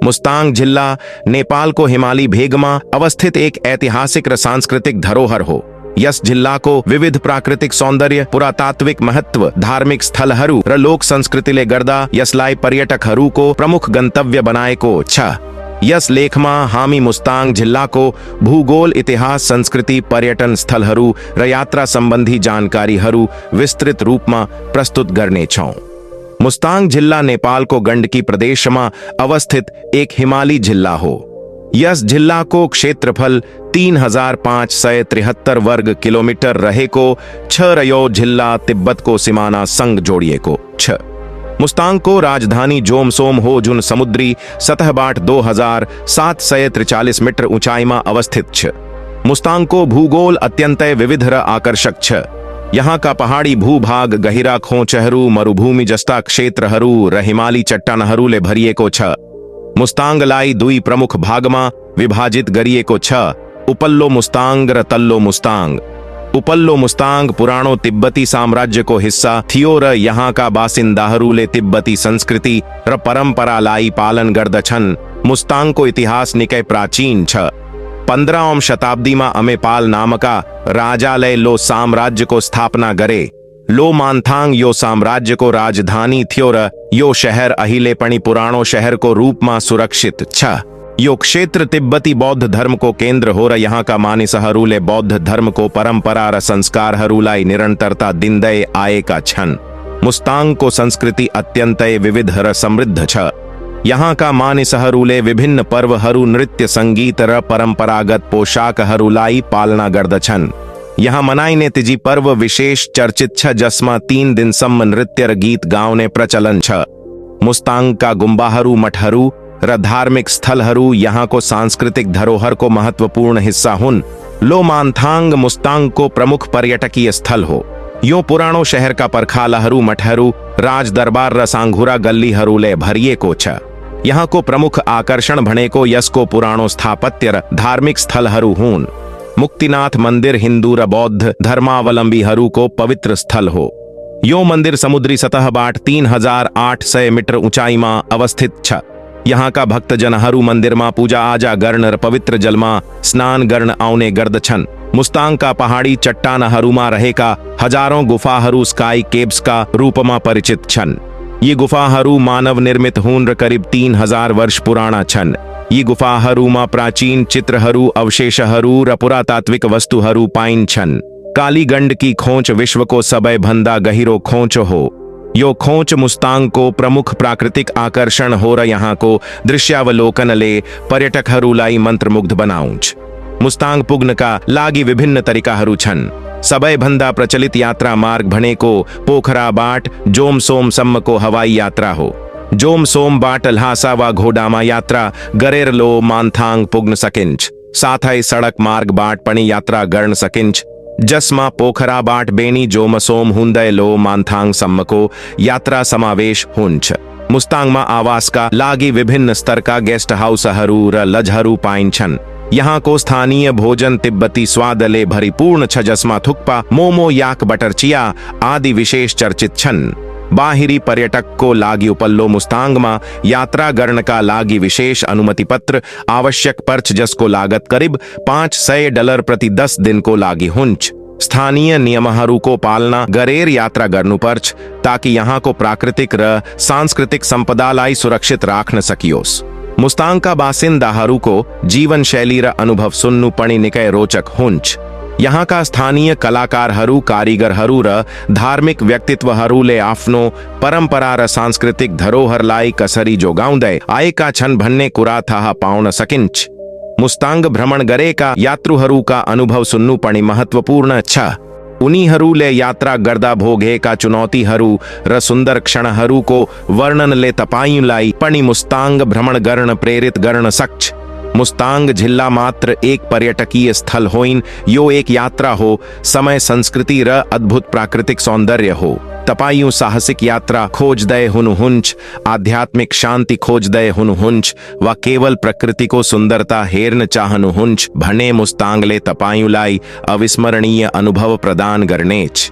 मुस्तांग जिला नेपाल को हिमालय भेगमा अवस्थित एक ऐतिहासिक र सांस्कृतिक धरोहर हो। यस जिल्ला को विविध प्राकृतिक सौंदर्य, पुरातात्विक महत्व, धार्मिक स्थलहरू र लोक संस्कृतिले गर्दा यसलाई पर्यटकहरूको प्रमुख गन्तव्य बनाएको छ। यस लेखमा हामी मुस्ताङ जिल्लाको भूगोल, इतिहास, संस्कृति, पर्यटन स्थलहरू र यात्रा सम्बन्धी जानकारीहरू विस्तृत रूपमा प्रस्तुत गर्नेछौं। मुस्ताङ जिल्ला नेपालको गण्डकी प्रदेशमा अवस्थित एक हिमाली जिल्ला हो। यस जिल्लाको क्षेत्रफल 3573 वर्ग किलोमिटर रहेको छ र यो जिल्ला तिब्बतको सिमानासँग जोडिएको छ। मुस्ताङको राजधानी जोमसोम हो, जुन समुद्री सतहबाट 2743 मिटर ऊंचाइमा अवस्थित छ। मुस्ताङको भूगोल अत्यन्तै विविध र आकर्षक छ। यहाँका पहाडी भूभाग गहिरा खोचहरू, मरुभूमि जस्ता क्षेत्रहरू र हिमाली चट्टानहरूले भरिएको छ। मुस्ताङलाई दुई प्रमुख भागमा विभाजित गरिएको छ, उपल्लो मुस्ताङ र तल्लो मुस्ताङ। उपल्लो मुस्ताङ पुरानो तिब्बती साम्राज्यको हिस्सा थियो र यहाँका बासिन्दाहरूले तिब्बती संस्कृति र परम्परालाई पालन गर्दछन्। मुस्ताङको इतिहास निकै प्राचीन छ। 15औं शताब्दीमा अमेपाल नामका राजाले लो साम्राज्यको स्थापना गरे। लो मान्थाङ यो साम्राज्यको राजधानी थियो र यो शहर अहिले पनि पुरानो शहरको रूपमा सुरक्षित छ। यो क्षेत्र तिब्बती बौद्ध धर्मको केन्द्र हो र यहाँका मानिसहरूले बौद्ध धर्मको परम्परा र संस्कारहरूलाई निरन्तरता दिँदै आएका छन्। मुस्ताङको संस्कृति अत्यन्तै विविध र समृद्ध छ। यहाँका मानिसहरूले विभिन्न पर्वहरू, नृत्य, सङ्गीत र परम्परागत पोशाकहरूलाई पालना गर्दछन्। यहाँ मनाइने तिजी पर्व विशेष चर्चित छ, जसमा 3 दिनसम्म नृत्य र गीत गाउने प्रचलन छ। मुस्ताङका गुम्बाहरू, मठहरू र धार्मिक स्थलहरू यहाँको सांस्कृतिक धरोहरको महत्वपूर्ण हिस्सा हुन्। लो मान्थाङ मुस्ताङको प्रमुख पर्यटकीय स्थल हो। यो पुरानो शहरका पर्खालहरू, मठहरू, राजदरबार र साङ्घुरा गल्लीहरूले भरिएको छ। यहाँको प्रमुख आकर्षण भनेको यसको पुरानो स्थापत्य र धार्मिक स्थलहरू हुन्। मुक्तिनाथ मन्दिर हिन्दू र बौद्ध धर्मावलम्बीहरूको पवित्र स्थल हो। यो मन्दिर समुद्री सतहबाट 3800 मिटर ऊंचाइमा अवस्थित छ। यहाँका भक्तजनहरू मन्दिरमा पूजा-आजा गर्न र पवित्र जलमा स्नान गर्न आउने गर्दछन्। मुस्ताङका पहाडी चट्टानहरूमा रहेका हजारौं गुफाहरू स्काई केव्सका रूपमा परिचित छन्। यी गुफाहरू मानव निर्मित हुन् र करिब 3000 वर्ष पुराना छन्। यी गुफाहरूमा प्राचीन चित्रहरू, अवशेषहरू र पुरातात्विक वस्तुहरू पाइन्छन्। काली गण्डकी खोच विश्वको सबैभन्दा गहिरो खोच हो। यो खोच मुस्ताङको प्रमुख प्राकृतिक आकर्षण हो र यहाँको दृश्यावलोकनले पर्यटकहरूलाई मन्त्रमुग्ध बनाउँछ। मुस्ताङ पुग्नका लागि विभिन्न तरिकाहरू छन्। सबैभन्दा प्रचलित यात्रा मार्ग भनेको पोखराबाट जोमसोमसम्मको हवाई यात्रा हो। जोमसोमबाट ल्हासा वा घोडामा यात्रा गरेर लो मान्थाङ पुग्न सकिन्छ। साथै सडक मार्गबाट पनि यात्रा गर्न सकिन्छ, जसमा पोखराबाट बेनी जोमसोम हुँदै लो मान्थाङसम्मको यात्रा समावेश हुन्छ। मुस्ताङमा आवासका लागि विभिन्न स्तरका गेस्ट हाउसहरू र लजहरू पाइन्छन्। यहाँको स्थानीय भोजन तिब्बती स्वादले भरिपूर्ण छ, जसमा थुक्पा, मोमो, याक, बटर चिया आदि विशेष चर्चित छन्। बाहिरी पर्यटकको लागि उपल्लो मुस्ताङमा यात्रा गर्नका लागि विशेष अनुमति पत्र आवश्यक पर्छ, जसको लागत करिब $500 प्रति 10 दिनको लागि हुन्छ। स्थानीय नियमहरूको पालना गरेर यात्रा गर्नुपर्छ, ताकि यहाँको प्राकृतिक र सांस्कृतिक सम्पदालाई सुरक्षित राख्न सकियोस्। मुस्ताङका बासिन्दाहरूको जीवनशैली र अनुभव सुन्नु पनि निकै रोचक हुन्छ। यहाँका स्थानीय कलाकारहरू, कारिगरहरू र धार्मिक व्यक्तित्वहरूले आफ्नो परम्परा र सांस्कृतिक धरोहरलाई कसरी जोगाउँदै आएका छन् भन्ने कुरा थाहा पाउन सकिन्छ। मुस्ताङ भ्रमण गरेका यात्रुहरूका अनुभव सुन्नु पनि महत्त्वपूर्ण छ। उनीहरूले यात्रा गर्दा भोगेका चुनौतीहरू र सुन्दर क्षणहरूको वर्णनले तपाईंलाई पनि मुस्ताङ भ्रमण गर्न प्रेरित गर्न सक्छ। मुस्ताङ जिल्ला मात्र एक पर्यटकीय स्थल होइन, यो एक यात्रा हो, समय, संस्कृति र अद्भुत प्राकृतिक सौन्दर्य हो। तपाईं साहसिक यात्रा खोज्दै हुनुहुन्छ, आध्यात्मिक शान्ति खोज्दै हुनुहुन्छ वा केवल प्रकृतिको सुन्दरता हेर्न चाहनुहुन्छ भने मुस्ताङले तपाईंलाई अविस्मरणीय अनुभव प्रदान गर्नेछ।